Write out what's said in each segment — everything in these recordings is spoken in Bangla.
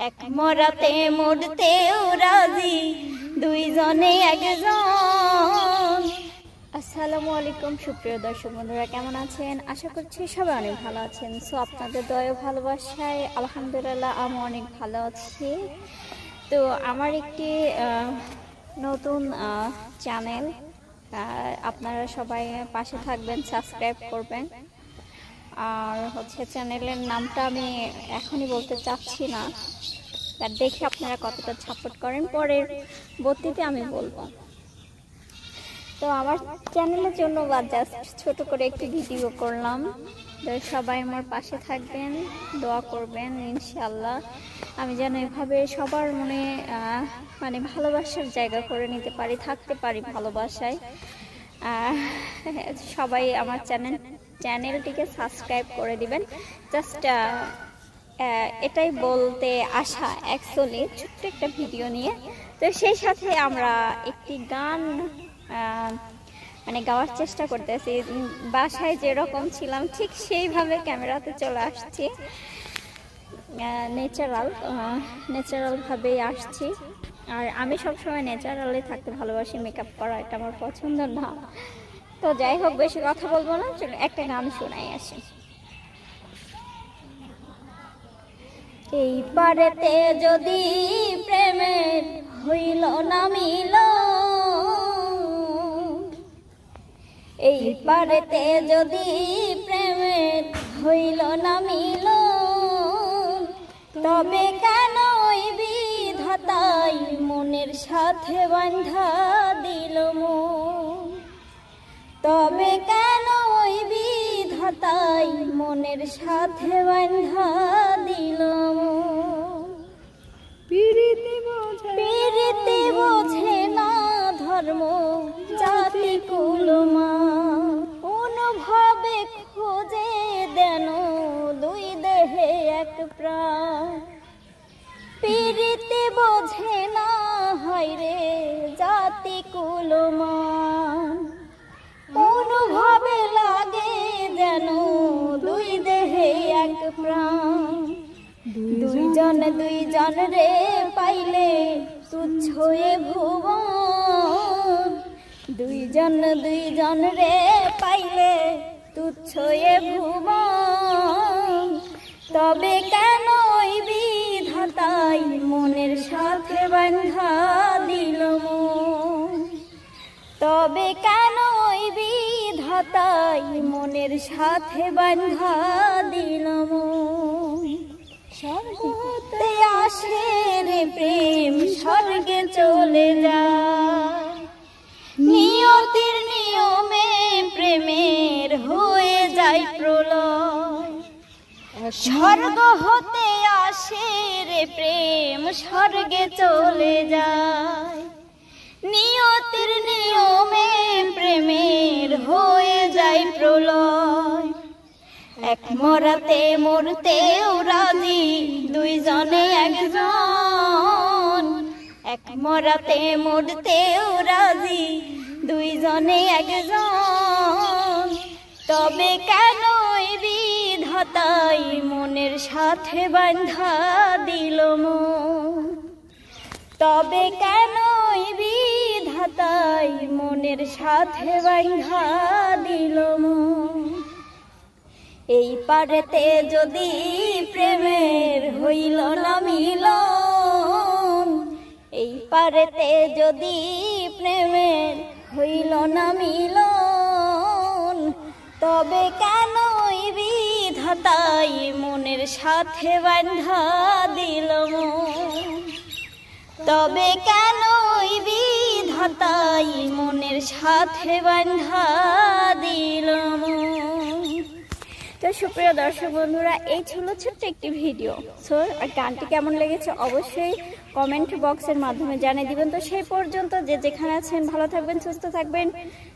এক মরাতে মরতেও রাজি, দুইজনে একজন। আসসালামু আলাইকুম সুপ্রিয় দর্শক বন্ধুরা, কেমন আছেন? আশা করছি সবাই অনেক ভালো আছেন। সো আপনাদের দয়া ভালোবাসায় আলহামদুলিল্লাহ আমি অনেক ভালো আছি। তো আমার একটি নতুন চ্যানেল, আপনারা সবাই পাশে থাকবেন, সাবস্ক্রাইব করবেন। আর চ্যানেলের নামটা আমি এখনই বলতে চাচ্ছি না, তার দেখে আপনারা কতটা সাপোর্ট করেন পরের বর্তিতে আমি বলবো। তো আমার চ্যানেলের জন্য জাস্ট ছোট করে একটি ভিডিও করলাম। তো সবাই আমার পাশে থাকবেন, দোয়া করবেন ইনশাআল্লাহ। আমি যেন এভাবে সবার মনে মানে ভালোবাসার জায়গা করে নিতে পারি, থাকতে পারি ভালোবাসায়। সবাই আমার চ্যানেলটিকে সাবস্ক্রাইব করে দিবেন। জাস্ট এটাই বলতে আসা অ্যাকচুয়ালি ছোট্ট একটা ভিডিও নিয়ে। তো সেই সাথে আমরা একটি গান মানে গাওয়ার চেষ্টা করতেছি। বাসায় যেরকম ছিলাম ঠিক সেইভাবে ক্যামেরাতে চলে আসছি, ন্যাচারাল ভাবেই আসছি। আর আমি সবসময় ন্যাচারালি থাকতে ভালোবাসি, মেকআপ করা এটা আমার পছন্দ না। তো যাই হোক, বেশি কথা বলবো না, চলো একটা গান শোনাই আসি। এই পারেতে যদি প্রেমের হইল না মিল, এই পারেতে যদি প্রেমের হইল না মিল, তবে কেন ওই বিধাতাই মনের সাথে বাঁধা দিল মন? তবে কেন ওই বিধাতাই মনের সাথে বাঁধা দিল মন? পিরিতি বোঝে না ধর্ম জাতি কুলমা, অনুভবে খোঁজে দেন দুই দেহে এক প্রাণ। পিরিতি বোঝে না হায়রে জাতি কুলমা, অনুভবে লাগে যেন দুই দেহে এক প্রাণ। দুইজন রে পাইলে তুচ্ছ এ ভুবন, দুইজন রে পাইলে তুচ্ছ এ ভুবন। তবে কেন ওই বিধাতাই মনের সাথে বাঁধা দিল মন? তবে কেন ওই বিধাতাই মনের সাথে বাঁধা দিল মন? স্বর্গতে আসে রে প্রেম, স্বর্গে চলে যায়, নিয়তির নিয়মে প্রেমের হয়ে যায় প্রলয়। স্বর্গ হতে আসে রে প্রেম, স্বর্গে চলে যায়, নিয়তির নিয়মে প্রেমের হয়ে যায় প্রলয়। এক মরাতে মরতেও রাজি, দুইজনে একজন। এক মরাতে মরতেও রাজি, দুইজনে একজন। তবে কেন ওই বিধাতাই মনের সাথে বাঁধা দিল মন? তবে কেন ওই বিধাতাই মনের সাথে বাঁধা দিল মন? এই পারেতে যদি প্রেমের হইল না মিলন, এই পারেতে যদি প্রেমের হইল না মিলন, তবে কেন ওই বিধাতাই মনের সাথে বাঁধা দিল মন? তবে কেন ওই বিধাতাই মনের সাথে বাঁধা দিল মন? তো সুপ্রিয় দর্শক বন্ধুরা, এই ছিল ছোট্ট একটি ভিডিও। সো গানটি কেমন লেগেছে অবশ্যই কমেন্ট বক্সের মাধ্যমে জানিয়ে দিবেন। তো সেই পর্যন্ত যে যেখানে আছেন ভালো থাকবেন, সুস্থ থাকবেন,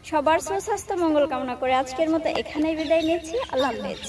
সবার সুস্বাস্থ্য মঙ্গল কামনা করে আজকের মতো এখানেই বিদায় নিচ্ছি। আল্লাহ হাফেজ।